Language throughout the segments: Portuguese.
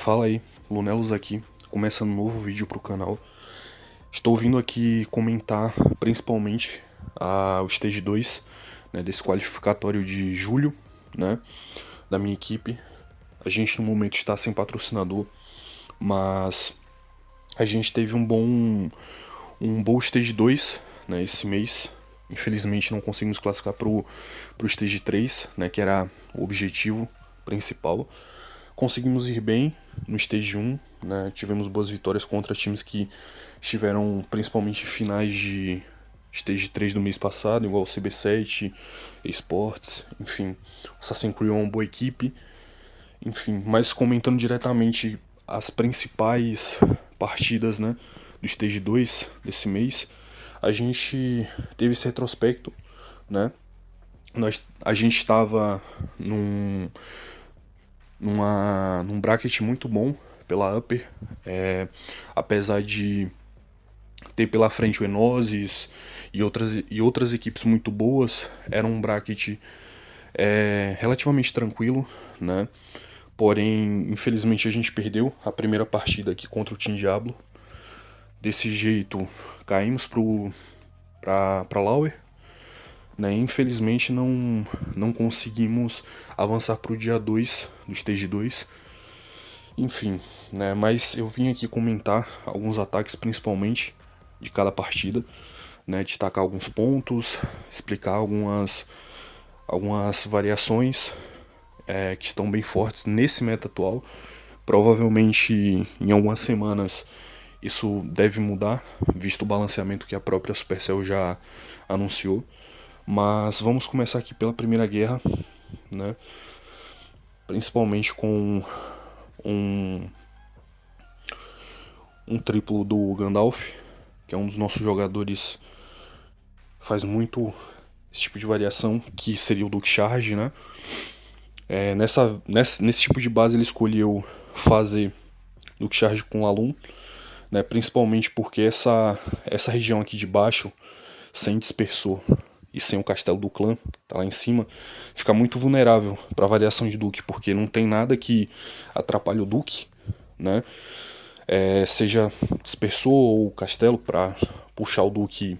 Fala aí, Lunelos aqui, começando um novo vídeo pro canal. Estou vindo aqui comentar principalmente o Stage 2, né, desse qualificatório de julho, né, da minha equipe. A gente no momento está sem patrocinador, mas a gente teve um bom Stage 2, né, esse mês. Infelizmente não conseguimos classificar pro Stage 3, né, que era o objetivo principal. Conseguimos ir bem no Stage 1, né? Tivemos boas vitórias contra times que estiveram principalmente em finais de Stage 3 do mês passado, igual o CB7, Esports, enfim. O Assassin's Creed é uma boa equipe, enfim. Mas comentando diretamente as principais partidas, né, do Stage 2 desse mês, a gente teve esse retrospecto, né? A gente estava num bracket muito bom pela Upper, apesar de ter pela frente o Enozes e outras equipes muito boas, era um bracket relativamente tranquilo, né? Porém, infelizmente a gente perdeu a primeira partida aqui contra o Team Diablo. Desse jeito, caímos pra Lauer, né? Infelizmente não conseguimos avançar pro dia 2 do Stage 2. Enfim, né? Mas eu vim aqui comentar alguns ataques, principalmente de cada partida, né? Destacar alguns pontos, explicar algumas variações que estão bem fortes nesse meta atual. Provavelmente em algumas semanas isso deve mudar, visto o balanceamento que a própria Supercell já anunciou. Mas vamos começar aqui pela Primeira Guerra, né? Principalmente com um triplo do Gandalf, que é um dos nossos jogadores, faz muito esse tipo de variação, que seria o Duke Charge, né? Nesse tipo de base ele escolheu fazer Duke Charge com Lalum, né? Principalmente porque essa região aqui de baixo, sem dispersor e sem o castelo do clã, tá lá em cima, fica muito vulnerável para variação de Duke, porque não tem nada que atrapalhe o Duke, né? Seja dispersor ou castelo para puxar o Duke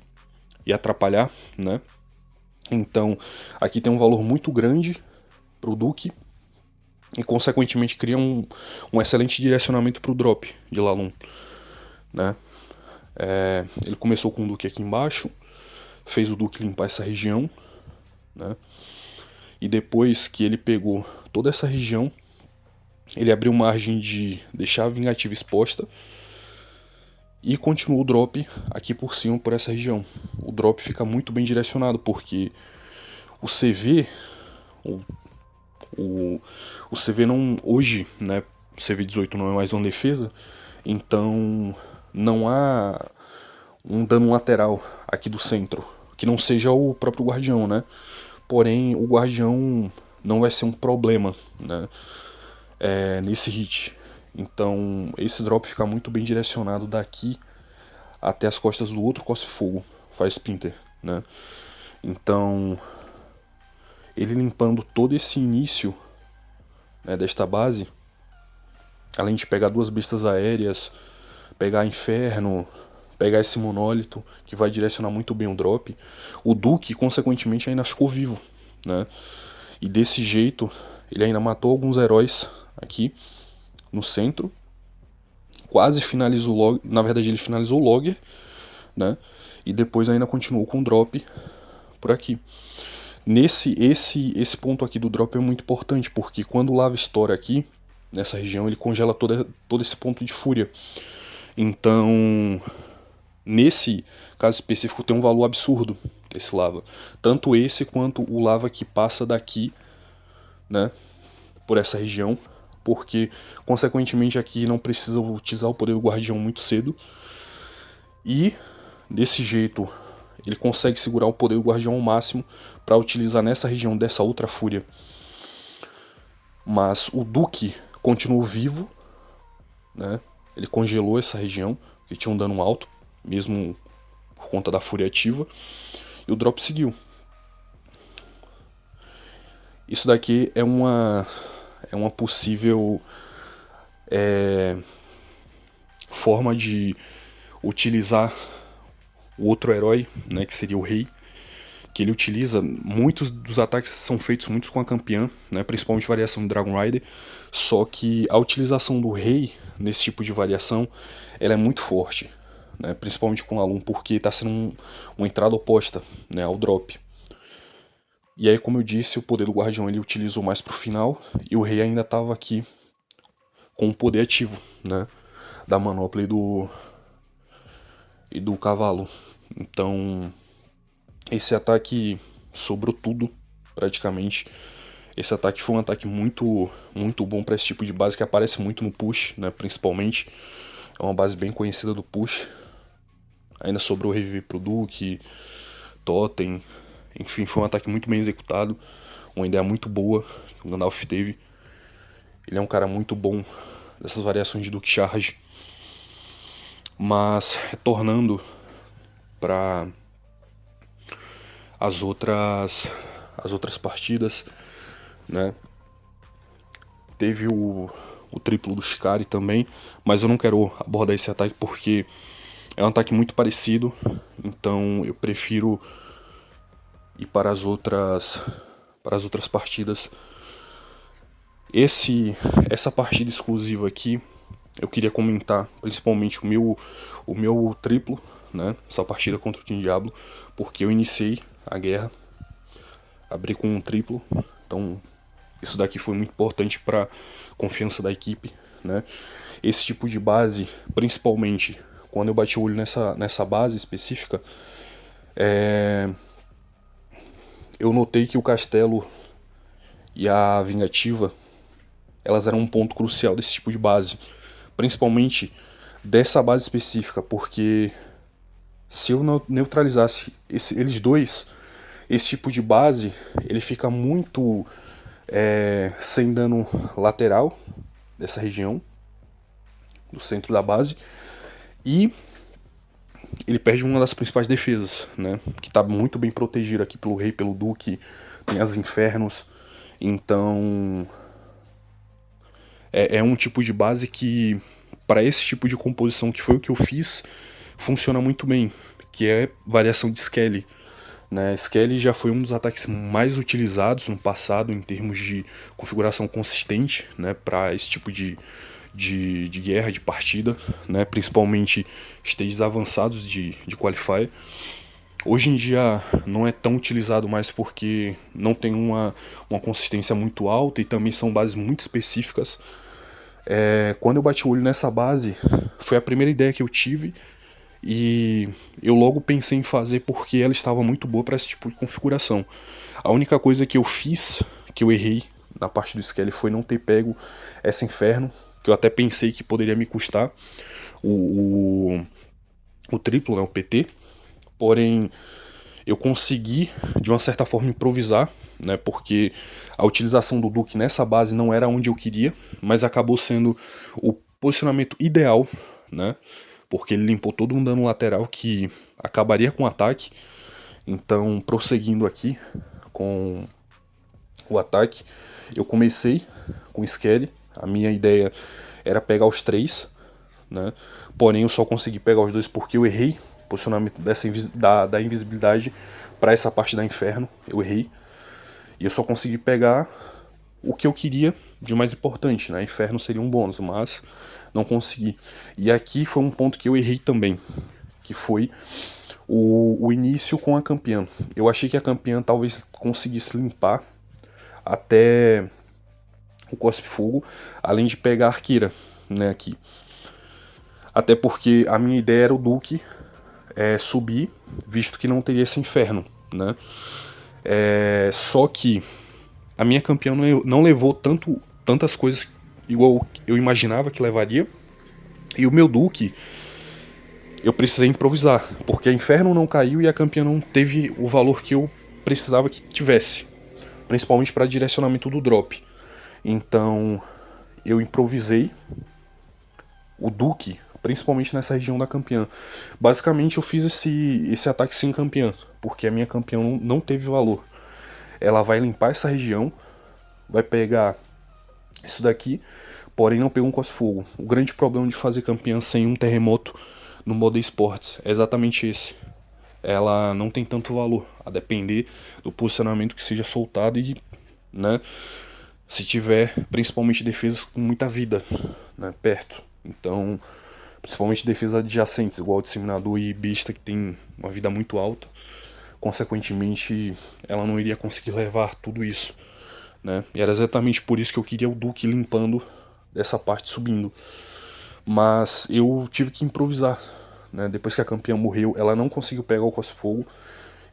e atrapalhar, né? Então aqui tem um valor muito grande pro Duke e consequentemente cria um excelente direcionamento pro drop de Lalum, né? Ele começou com o Duke aqui embaixo, fez o Duke limpar essa região, né? E depois que ele pegou toda essa região, ele abriu margem de deixar a vingativa exposta e continuou o drop aqui por cima, por essa região. O drop fica muito bem direcionado, porque o CV, o CV não, hoje, né, o CV-18 não é mais uma defesa, então não há um dano lateral aqui do centro, que não seja o próprio guardião, né? Porém, o guardião não vai ser um problema, né, nesse hit. Então, esse drop fica muito bem direcionado daqui até as costas do outro Cospe-Fogo, Fire Splinter, né? Então, ele limpando todo esse início, né, desta base, além de pegar duas bestas aéreas, pegar Inferno, pegar esse monólito, que vai direcionar muito bem o drop, o Duke, consequentemente, ainda ficou vivo, né? E desse jeito, ele ainda matou alguns heróis aqui no centro, quase finalizou o Logger, na verdade ele finalizou o Logger, né? E depois ainda continuou com o drop por aqui. Esse ponto aqui do drop é muito importante, porque quando o lava estoura aqui, nessa região, ele congela todo esse ponto de fúria. Então, nesse caso específico, tem um valor absurdo esse lava. Tanto esse quanto o lava que passa daqui, né, por essa região, porque, consequentemente, aqui não precisa utilizar o poder do guardião muito cedo. E, desse jeito, ele consegue segurar o poder do guardião ao máximo para utilizar nessa região dessa outra fúria. Mas o Duque continuou vivo, né? Ele congelou essa região, que tinha um dano alto, mesmo por conta da fúria ativa. E o drop seguiu. Isso daqui é uma possível forma de utilizar o outro herói, né, que seria o rei, que ele utiliza, muitos dos ataques são feitos muitos com a campeã, né, principalmente variação de Dragon Rider, só que a utilização do rei nesse tipo de variação, ela é muito forte, né, principalmente com o Lalum, porque está sendo uma entrada oposta, né, ao drop. E aí, como eu disse, o poder do Guardião ele utilizou mais pro final, e o rei ainda estava aqui com o poder ativo, né, da manopla e do cavalo. Então, esse ataque sobrou tudo, praticamente. Esse ataque foi um ataque muito bom para esse tipo de base que aparece muito no push, né, principalmente. É uma base bem conhecida do push. Ainda sobrou reviver pro Duke, Totem. Enfim, foi um ataque muito bem executado. Uma ideia muito boa que o Gandalf teve. Ele é um cara muito bom dessas variações de Duke Charge. Mas, retornando para as outras partidas, né? Teve o triplo do Shikari também, mas eu não quero abordar esse ataque porque é um ataque muito parecido, então eu prefiro ir para as outras partidas. Essa partida exclusiva aqui, eu queria comentar principalmente o meu triplo, né? Essa partida contra o Team Diablo, porque eu iniciei a guerra, abri com um triplo, então isso daqui foi muito importante para confiança da equipe, né? Esse tipo de base, principalmente quando eu bati o olho nessa base específica, eu notei que o castelo e a vingativa, elas eram um ponto crucial desse tipo de base, principalmente dessa base específica, porque se eu neutralizasse eles dois, esse tipo de base ele fica muito sem dano lateral dessa região, do centro da base, e ele perde uma das principais defesas, né? Que está muito bem protegido aqui pelo rei, pelo duque, tem as infernos, então é um tipo de base que, para esse tipo de composição que foi o que eu fiz, funciona muito bem, que é variação de Skelly. Né? Skelly já foi um dos ataques mais utilizados no passado em termos de configuração consistente, né, para esse tipo de guerra, de partida, né, principalmente stages avançados de Qualifier. Hoje em dia não é tão utilizado mais porque não tem uma consistência muito alta e também são bases muito específicas. Quando eu bati o olho nessa base, foi a primeira ideia que eu tive e eu logo pensei em fazer porque ela estava muito boa para esse tipo de configuração. A única coisa que eu fiz, que eu errei na parte do Skelly, foi não ter pego essa Inferno, que eu até pensei que poderia me custar o triplo, né, o PT. Porém, eu consegui, de uma certa forma, improvisar, né, porque a utilização do Duke nessa base não era onde eu queria, mas acabou sendo o posicionamento ideal, né, porque ele limpou todo um dano lateral que acabaria com o ataque. Então, prosseguindo aqui com o ataque, eu comecei com o Skelly. A minha ideia era pegar os três, né? Porém, eu só consegui pegar os dois porque eu errei o posicionamento da invisibilidade para essa parte da Inferno. Eu errei. E eu só consegui pegar o que eu queria de mais importante, né? Inferno seria um bônus, mas não consegui. E aqui foi um ponto que eu errei também, que foi o início com a campeã. Eu achei que a campeã talvez conseguisse limpar até o Cospe Fogo, além de pegar a Arqueira, né, aqui. Até porque a minha ideia era o Duque subir, visto que não teria esse inferno, né. Só que a minha campeã não levou tantas coisas igual eu imaginava que levaria. E o meu Duque, eu precisei improvisar, porque a Inferno não caiu e a campeã não teve o valor que eu precisava que tivesse, principalmente para direcionamento do drop. Então eu improvisei o Duque, principalmente nessa região da campeã. Basicamente eu fiz esse ataque sem campeã, porque a minha campeã não teve valor. Ela vai limpar essa região, vai pegar isso daqui, porém não pegou um cospe-fogo. O grande problema de fazer campeã sem um terremoto no modo esportes é exatamente esse. Ela não tem tanto valor, a depender do posicionamento que seja soltado e, né, se tiver principalmente defesas com muita vida, né, perto. Então, principalmente defesas adjacentes, igual o Disseminador e Besta, que tem uma vida muito alta. Consequentemente, ela não iria conseguir levar tudo isso, né? E era exatamente por isso que eu queria o Duque limpando essa parte subindo. Mas eu tive que improvisar, né? Depois que a campeã morreu, ela não conseguiu pegar o cospe-fogo.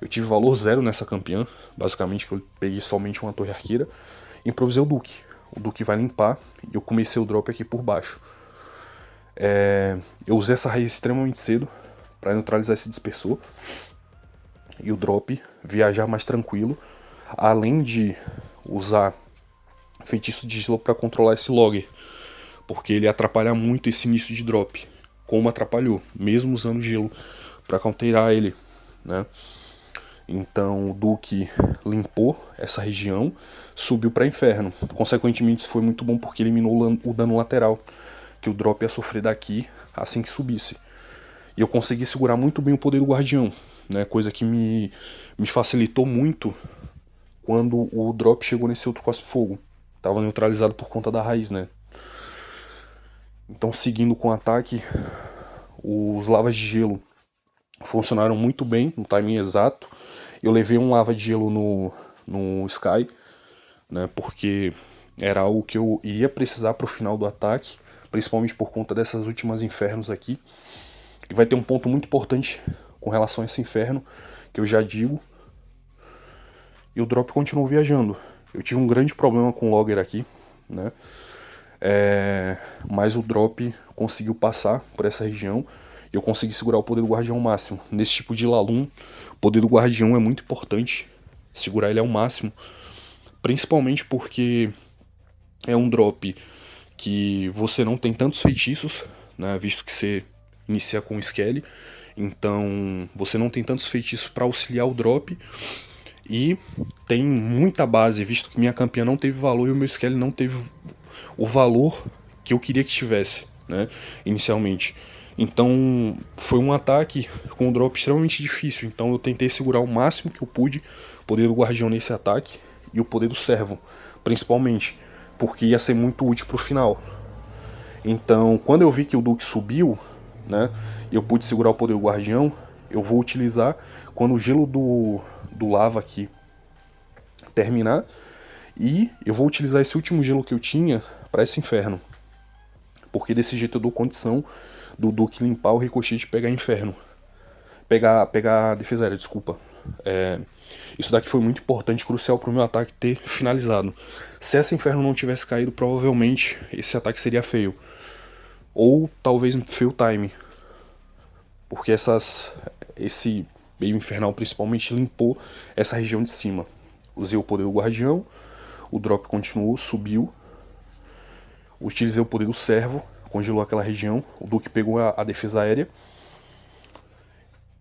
Eu tive valor zero nessa campeã, basicamente que eu peguei somente uma torre arqueira. Improvisei o Duque. O Duque vai limpar e eu comecei o drop aqui por baixo. Eu usei essa raiz extremamente cedo para neutralizar esse dispersor e o drop viajar mais tranquilo, além de usar feitiço de gelo para controlar esse logger, porque ele atrapalha muito esse início de drop, como atrapalhou, mesmo usando gelo para counterar ele, né? Então o Duque limpou essa região, subiu para Inferno. Consequentemente isso foi muito bom porque eliminou o dano lateral que o drop ia sofrer daqui assim que subisse. E eu consegui segurar muito bem o poder do Guardião, né? Coisa que me facilitou muito quando o drop chegou nesse outro cospe-fogo. Tava neutralizado por conta da raiz, né? Então, seguindo com o ataque, os lavas de gelo funcionaram muito bem, no timing exato. Eu levei um lava de gelo no Sky, né? Porque era algo que eu iria precisar pro final do ataque, principalmente por conta dessas últimas infernos aqui. E vai ter um ponto muito importante com relação a esse inferno, que eu já digo. E o drop continuou viajando. Eu tive um grande problema com o logger aqui, né? Mas o drop conseguiu passar por essa região e eu consegui segurar o poder do Guardião ao máximo. Nesse tipo de Lalum, o poder do Guardião é muito importante, segurar ele ao máximo, principalmente porque é um drop que você não tem tantos feitiços, né, visto que você inicia com o Skelly, então você não tem tantos feitiços para auxiliar o drop. E tem muita base, visto que minha campeã não teve valor e o meu Skelly não teve o valor que eu queria que tivesse, né, inicialmente. Então foi um ataque com um drop extremamente difícil, então eu tentei segurar o máximo que eu pude o poder do Guardião nesse ataque e o poder do Servo, principalmente, porque ia ser muito útil pro final. Então quando eu vi que o Duque subiu, né, e eu pude segurar o poder do Guardião, eu vou utilizar quando o gelo do lava aqui terminar, e eu vou utilizar esse último gelo que eu tinha para esse inferno, porque desse jeito eu dou condição do Duque limpar o ricochete e pegar inferno, pegar a defesa aérea, desculpa. Isso daqui foi muito importante, crucial para o meu ataque ter finalizado. Se essa inferno não tivesse caído, provavelmente esse ataque seria feio, ou talvez feio time, porque esse meio infernal principalmente limpou essa região de cima. Usei o poder do Guardião, o drop continuou, subiu. Utilizei o poder do Servo, congelou aquela região. O Duque pegou a defesa aérea.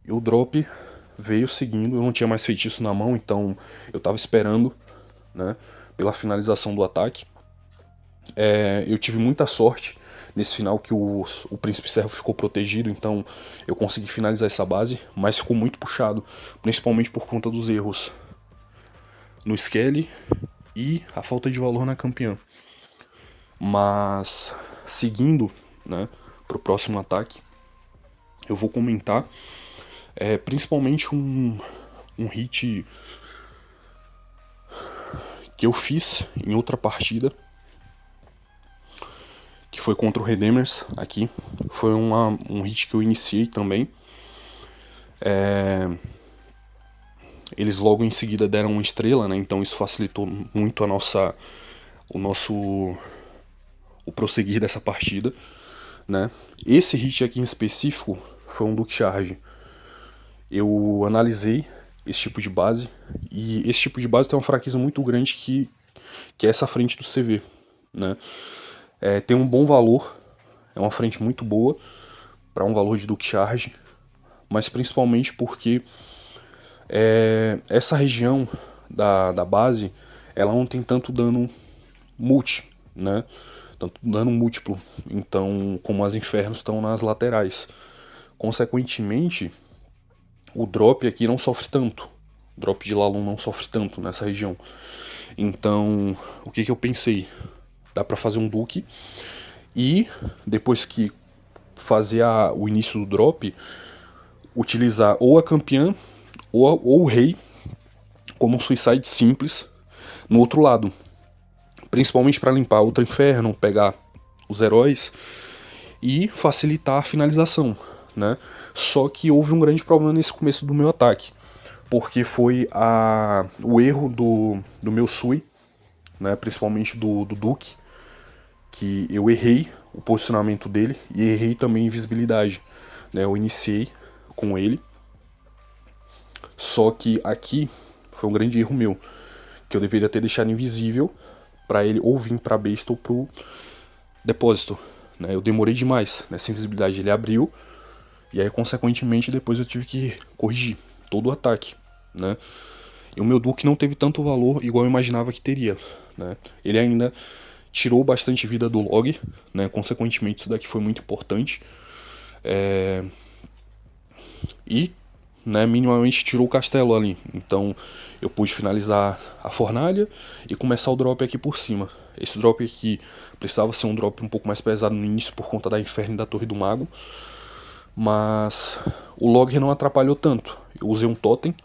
E o drop veio seguindo. Eu não tinha mais feitiço na mão, então eu estava esperando, né, pela finalização do ataque. Eu tive muita sorte nesse final que o Príncipe Servo ficou protegido, então eu consegui finalizar essa base, mas ficou muito puxado, principalmente por conta dos erros no Skelly e a falta de valor na campeã. Mas seguindo, né, pro próximo ataque, eu vou comentar principalmente um hit que eu fiz em outra partida, que foi contra o Redeemers aqui. Foi um hit que eu iniciei também. Eles logo em seguida deram uma estrela, né? Então isso facilitou muito o prosseguir dessa partida, né? Esse hit aqui em específico foi um Duke Charge. Eu analisei esse tipo de base, e esse tipo de base tem uma fraqueza muito grande que é essa frente do CV, né? Tem um bom valor, é uma frente muito boa para um valor de Duke Charge, mas principalmente porque essa região da base ela não tem tanto dano multi, né? tanto dano múltiplo, então como as infernos estão nas laterais. Consequentemente, o drop aqui não sofre tanto. O drop de Lalum não sofre tanto nessa região. Então, o que eu pensei? Dá pra fazer um Duque e depois que fazer o início do drop, utilizar ou a campeã ou o rei como um suicide simples no outro lado. Principalmente para limpar outro inferno, pegar os heróis e facilitar a finalização, né? Só que houve um grande problema nesse começo do meu ataque, porque foi o erro do meu Sui, né? Principalmente do Duke, que eu errei o posicionamento dele e errei também a invisibilidade, né? Eu iniciei com ele, só que aqui foi um grande erro meu, que eu deveria ter deixado invisível para ele ou vir para besta ou pro depósito, né? Eu demorei demais nessa invisibilidade, ele abriu e aí consequentemente depois eu tive que corrigir todo o ataque, né? E o meu Duke não teve tanto valor igual eu imaginava que teria, né? Ele ainda tirou bastante vida do log, né? Consequentemente isso daqui foi muito importante. E, né, minimamente tirou o castelo ali. Então eu pude finalizar a fornalha e começar o drop aqui por cima. Esse drop aqui precisava ser um drop um pouco mais pesado no início por conta da Inferno e da Torre do Mago, mas o log não atrapalhou tanto. Eu usei um totem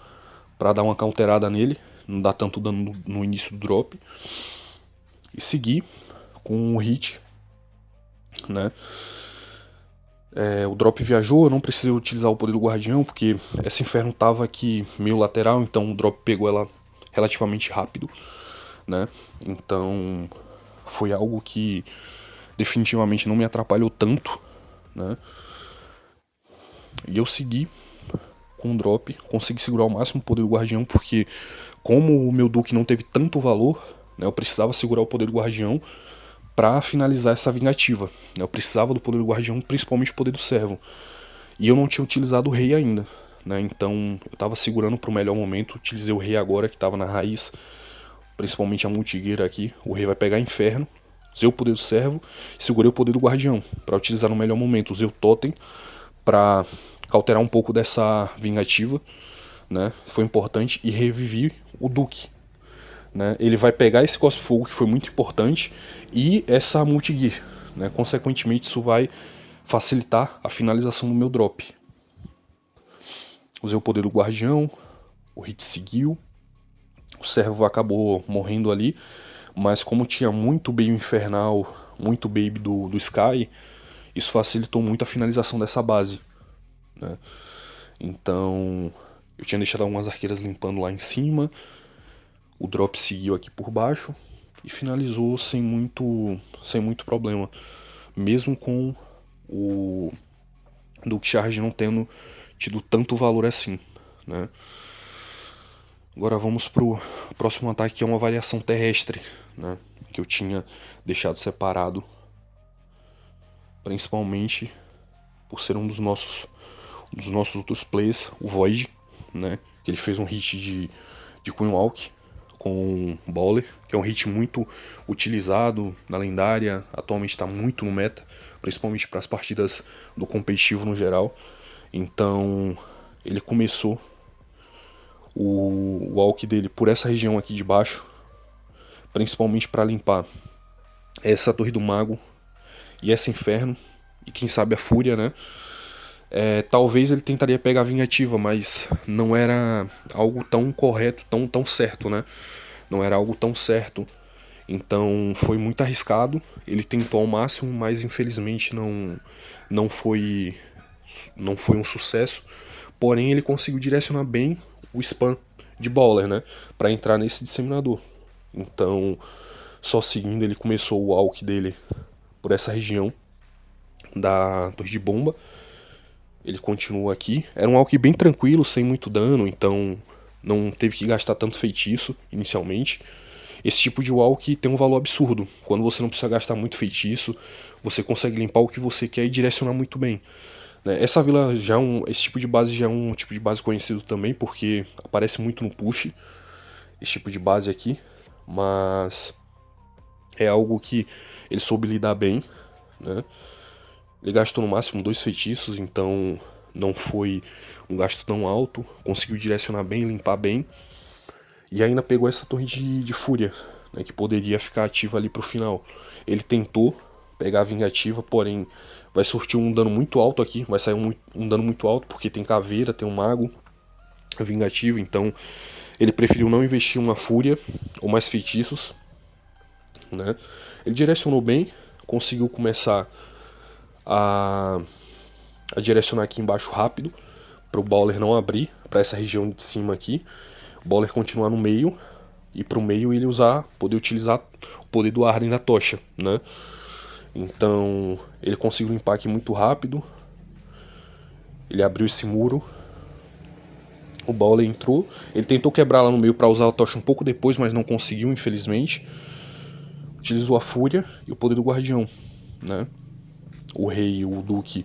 para dar uma counterada nele, não dá tanto dano no início do drop, e segui com um hit, né? O drop viajou, eu não precisei utilizar o poder do guardião, porque essa inferno tava aqui meio lateral, então o drop pegou ela relativamente rápido, né? Então foi algo que definitivamente não me atrapalhou tanto, né? E eu segui com o drop, consegui segurar ao máximo o poder do guardião, porque como o meu Duque não teve tanto valor, né, eu precisava segurar o poder do guardião para finalizar essa vingativa. Eu precisava do poder do guardião, principalmente o poder do servo. E eu não tinha utilizado o rei ainda, né? Então eu estava segurando para o melhor momento. Utilizei o rei agora, que estava na raiz, principalmente a multigueira aqui. O rei vai pegar inferno. Usei o poder do servo e segurei o poder do guardião para utilizar no melhor momento. Usei o totem para cauterar um pouco dessa vingativa, né? Foi importante, e revivi o Duque. Né? Ele vai pegar esse cospe fogo, que foi muito importante, e essa multigear, né? Consequentemente isso vai facilitar a finalização do meu drop. Usei o poder do guardião, o hit seguiu, o servo acabou morrendo ali, mas como tinha muito baby infernal, muito baby do Sky, isso facilitou muito a finalização dessa base, né? Então eu tinha deixado algumas arqueiras limpando lá em cima, o drop seguiu aqui por baixo e finalizou sem muito problema, mesmo com o Duke Charge não tendo tido tanto valor assim, né? Agora vamos pro próximo ataque, que é uma variação terrestre, né? Que eu tinha deixado separado, principalmente por ser um dos nossos outros plays, o Void, né? Que ele fez um hit de Queen Walk com Bowler, que é um hit muito utilizado na lendária, atualmente está muito no meta, principalmente para as partidas do competitivo no geral. Então ele começou o walk dele por essa região aqui de baixo, principalmente para limpar essa Torre do Mago e essa Inferno, e quem sabe a Fúria, né? Talvez ele tentaria pegar a vingativa, mas não era algo tão correto, tão certo, né? Não era algo tão certo. Então foi muito arriscado. Ele tentou ao máximo, mas infelizmente não foi um sucesso. Porém ele conseguiu direcionar bem o spam de Bowler, né? Para entrar nesse disseminador. Então só seguindo, ele começou o walk dele por essa região da Torre de Bomba. Ele continua aqui. Era um walk bem tranquilo, sem muito dano, então não teve que gastar tanto feitiço inicialmente. Esse tipo de walk tem um valor absurdo. Quando você não precisa gastar muito feitiço, você consegue limpar o que você quer e direcionar muito bem. Essa vila já esse tipo de base já é um tipo de base conhecido também, porque aparece muito no push, esse tipo de base aqui. Mas é algo que ele soube lidar bem, né? Ele gastou no máximo 2 feitiços, então não foi um gasto tão alto, conseguiu direcionar bem, limpar bem, e ainda pegou essa torre de fúria, né, que poderia ficar ativa ali pro final. Ele tentou pegar a vingativa, porém vai surtir um dano muito alto aqui, vai sair um dano muito alto, porque tem caveira, tem um mago vingativo, então ele preferiu não investir uma fúria ou mais feitiços, né? Ele direcionou bem, conseguiu começar a, a direcionar aqui embaixo rápido, para o Bowler não abrir para essa região de cima aqui, o Bowler continuar no meio e para o meio ele poder utilizar o poder do Arden da tocha, né? Então ele conseguiu limpar aqui muito rápido, ele abriu esse muro, o Bowler entrou, ele tentou quebrar lá no meio para usar a tocha um pouco depois, mas não conseguiu, infelizmente. Utilizou a fúria e o poder do guardião, né? O rei, o duque.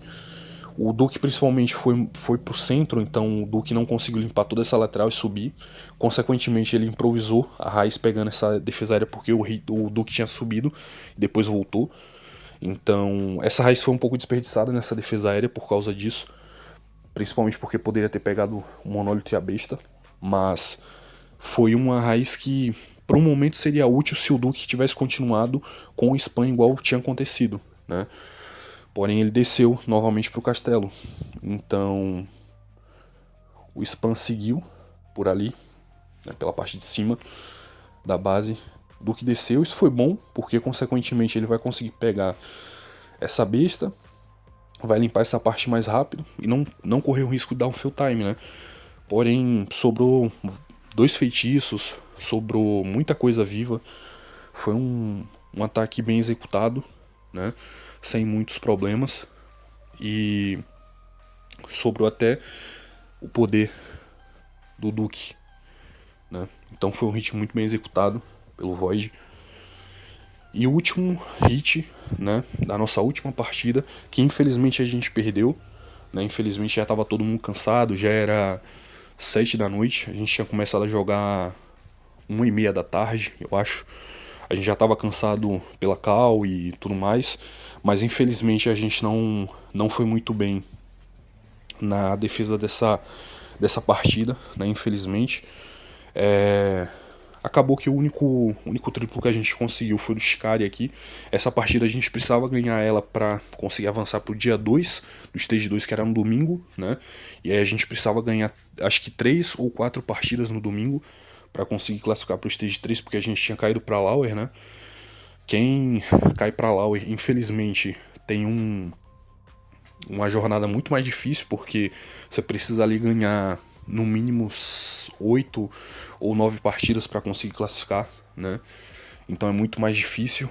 O Duque principalmente foi pro centro, então o Duque não conseguiu limpar toda essa lateral e subir. Consequentemente, ele improvisou a raiz pegando essa defesa aérea porque o Duque tinha subido e depois voltou. Então, essa raiz foi um pouco desperdiçada nessa defesa aérea por causa disso. Principalmente porque poderia ter pegado o Monólito e a Besta. Mas foi uma raiz que, por um momento, seria útil se o Duque tivesse continuado com o spam igual tinha acontecido, né? Porém, ele desceu novamente para o castelo. Então, o spam seguiu por ali, né, pela parte de cima da base. Duque desceu, isso foi bom, porque consequentemente ele vai conseguir pegar essa besta, vai limpar essa parte mais rápido e não correr o risco de dar um fail time, né? Porém, sobrou 2 feitiços, sobrou muita coisa viva. Foi um ataque bem executado, né? Sem muitos problemas. E sobrou até o poder do Duque, né? Então foi um hit muito bem executado pelo Void. E o último hit, né, da nossa última partida, que infelizmente a gente perdeu, né? Infelizmente já estava todo mundo cansado, já era 7 da noite, a gente tinha começado a jogar 1h30 da tarde, eu acho. A gente já estava cansado pela cal e tudo mais, mas infelizmente a gente não foi muito bem na defesa dessa partida, né? Infelizmente. Acabou que o único triplo que a gente conseguiu foi do Shikari aqui. Essa partida a gente precisava ganhar ela para conseguir avançar pro dia 2 do Stage 2, que era no domingo, né? E aí a gente precisava ganhar, acho que 3 ou 4 partidas no domingo para conseguir classificar pro Stage 3, porque a gente tinha caído pra Lauer, né? Quem cai pra Lauer, infelizmente, tem uma jornada muito mais difícil, porque você precisa ali ganhar no mínimo 8 ou 9 partidas para conseguir classificar, né? Então é muito mais difícil.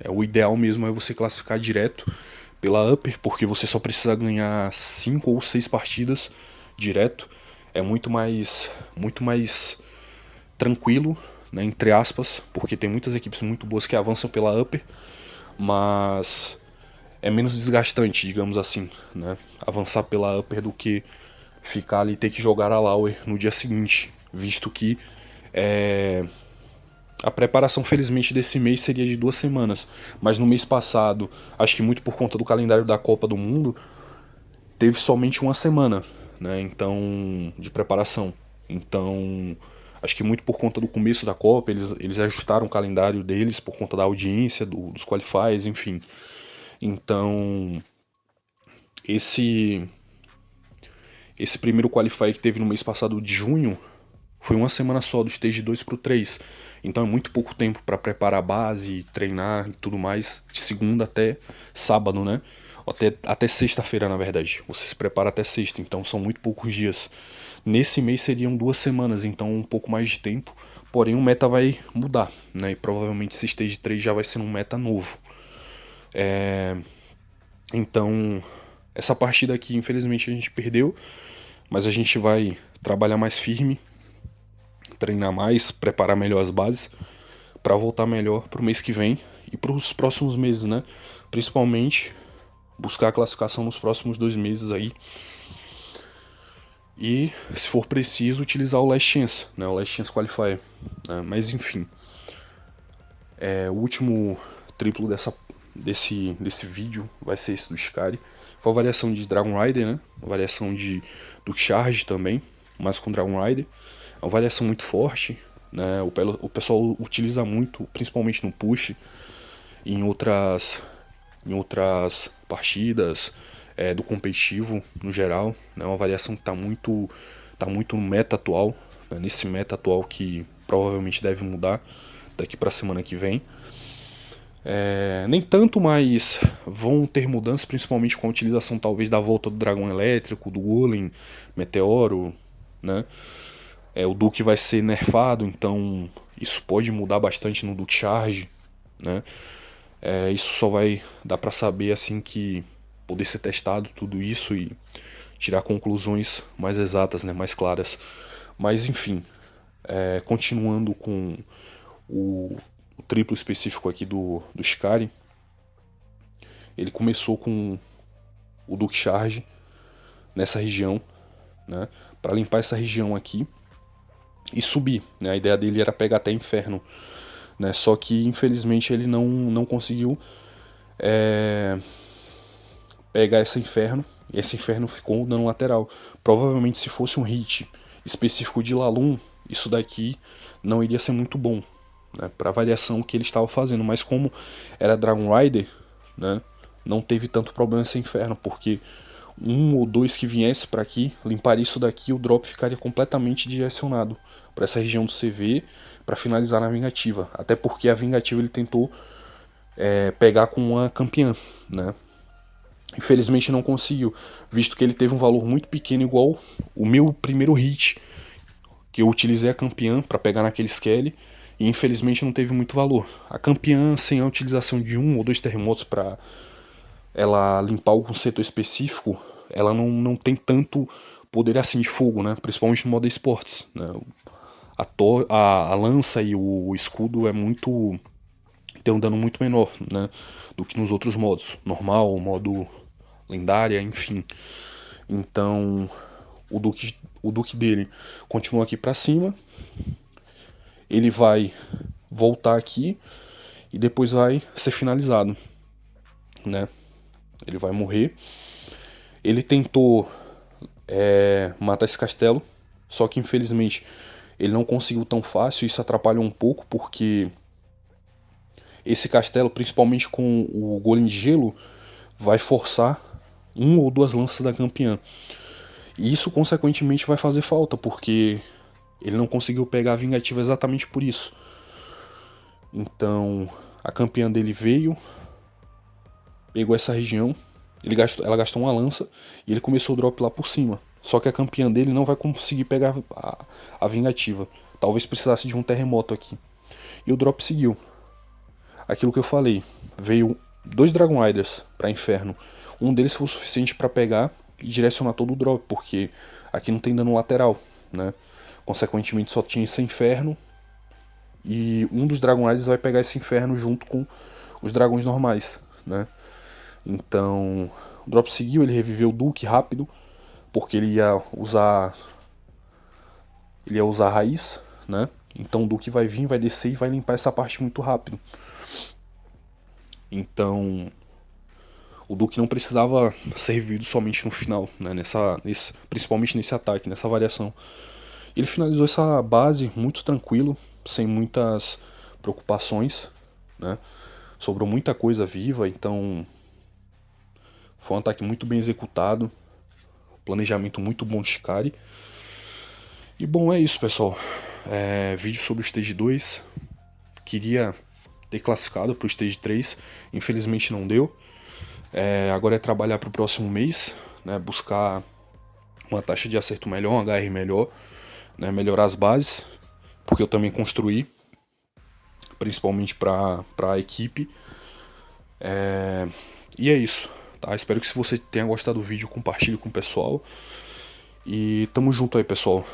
O ideal mesmo é você classificar direto pela Upper, porque você só precisa ganhar 5 ou 6 partidas direto. É muito mais tranquilo, né, entre aspas, porque tem muitas equipes muito boas que avançam pela Upper, mas é menos desgastante, digamos assim, né? Avançar pela Upper do que ficar ali e ter que jogar a Lauer no dia seguinte, visto que a preparação, felizmente, desse mês seria de 2 semanas, mas no mês passado, acho que muito por conta do calendário da Copa do Mundo, teve somente 1 semana, né? Então, de preparação. Então, acho que muito por conta do começo da Copa, eles ajustaram o calendário deles por conta da audiência, dos qualifiers, enfim. Então, esse primeiro qualifier que teve no mês passado de junho foi 1 semana só, do Stage 2 pro 3. Então é muito pouco tempo para preparar a base, treinar e tudo mais, de segunda até sábado, né? Até sexta-feira, na verdade. Você se prepara até sexta, então são muito poucos dias. Nesse mês seriam 2 semanas, então um pouco mais de tempo. Porém o meta vai mudar, né? E provavelmente esse Stage 3 já vai ser um meta novo. Então, essa partida aqui, infelizmente, a gente perdeu, mas a gente vai trabalhar mais firme, treinar mais, preparar melhor as bases, para voltar melhor pro mês que vem e para os próximos meses, né? Principalmente buscar a classificação nos próximos 2 meses aí. E, se for preciso, utilizar o Last Chance, né? O Last Chance Qualifier. Né? Mas, enfim. O último triplo desse vídeo vai ser esse do Shikari. Foi a variação de Dragon Rider, né? A variação do Charge também, mas com Dragon Rider. É uma variação muito forte, né? O pessoal utiliza muito, principalmente no push, em outras partidas, do competitivo no geral. É uma variação que tá muito no meta atual, né? Nesse meta atual que provavelmente deve mudar daqui para a semana que vem. Nem tanto, mas vão ter mudanças, principalmente com a utilização talvez da volta do dragão elétrico, do golem, meteoro, né? O Duke vai ser nerfado, então isso pode mudar bastante no Duke Charge, né? Isso só vai dar pra saber assim que poder ser testado tudo isso e tirar conclusões mais exatas, né, mais claras. Mas enfim, continuando com o triplo específico aqui do Shikari, ele começou com o Duke Charge nessa região, né, para limpar essa região aqui e subir, né? A ideia dele era pegar até Inferno, né? Só que infelizmente ele não conseguiu pegar esse Inferno, e esse Inferno ficou dano lateral. Provavelmente se fosse um hit específico de Lalum, isso daqui não iria ser muito bom, né, para a variação que ele estava fazendo. Mas como era Dragon Rider, né, não teve tanto problema esse Inferno, porque um ou dois que viesse para aqui, limparia isso daqui, o drop ficaria completamente direcionado para essa região do CV, para finalizar na vingativa. Até porque a vingativa ele tentou pegar com uma campeã, né? Infelizmente não conseguiu, visto que ele teve um valor muito pequeno, igual o meu primeiro hit, que eu utilizei a campeã para pegar naquele Skelly, e infelizmente não teve muito valor. A campeã, sem a utilização de um ou dois terremotos para ela limpar algum setor específico, ela não tem tanto poder assim de fogo, né? Principalmente no modo esportes, né? A lança e o escudo tem um dano muito menor, né, do que nos outros modos, normal, modo lendária, enfim. Então o Duque dele continua aqui para cima, ele vai voltar aqui e depois vai ser finalizado, né? Ele vai morrer. Ele tentou matar esse castelo, só que infelizmente ele não conseguiu tão fácil. Isso atrapalhou um pouco, porque esse castelo, principalmente com o golem de gelo, vai forçar um ou duas lanças da campeã. E isso consequentemente vai fazer falta, porque ele não conseguiu pegar a vingativa exatamente por isso. Então a campeã dele veio, pegou essa região, ela gastou uma lança e ele começou o drop lá por cima. Só que a campeã dele não vai conseguir pegar a vingativa. Talvez precisasse de um terremoto aqui. E o drop seguiu. Aquilo que eu falei, veio dois Dragon Riders para Inferno. Um deles foi o suficiente para pegar e direcionar todo o drop, porque aqui não tem dano lateral, né? Consequentemente só tinha esse Inferno, e um dos Dragon Riders vai pegar esse Inferno junto com os dragões normais, né? Então o drop seguiu, ele reviveu o Duke rápido, porque ele ia usar a raiz, né? Então o Duke vai vir, vai descer e vai limpar essa parte muito rápido. Então o Duke não precisava ser revivido somente no final, né? Principalmente nesse ataque, nessa variação. Ele finalizou essa base muito tranquilo, sem muitas preocupações, né? Sobrou muita coisa viva, então foi um ataque muito bem executado, planejamento muito bom de Shikari. E bom, é isso, pessoal. Vídeo sobre o Stage 2. Queria ter classificado para o Stage 3, infelizmente não deu. Agora é trabalhar para o próximo mês, né? Buscar uma taxa de acerto melhor, um HR melhor, né? Melhorar as bases, porque eu também construí, principalmente para a equipe. E é isso, tá? Espero que se você tenha gostado do vídeo, compartilhe com o pessoal. E tamo junto aí, pessoal.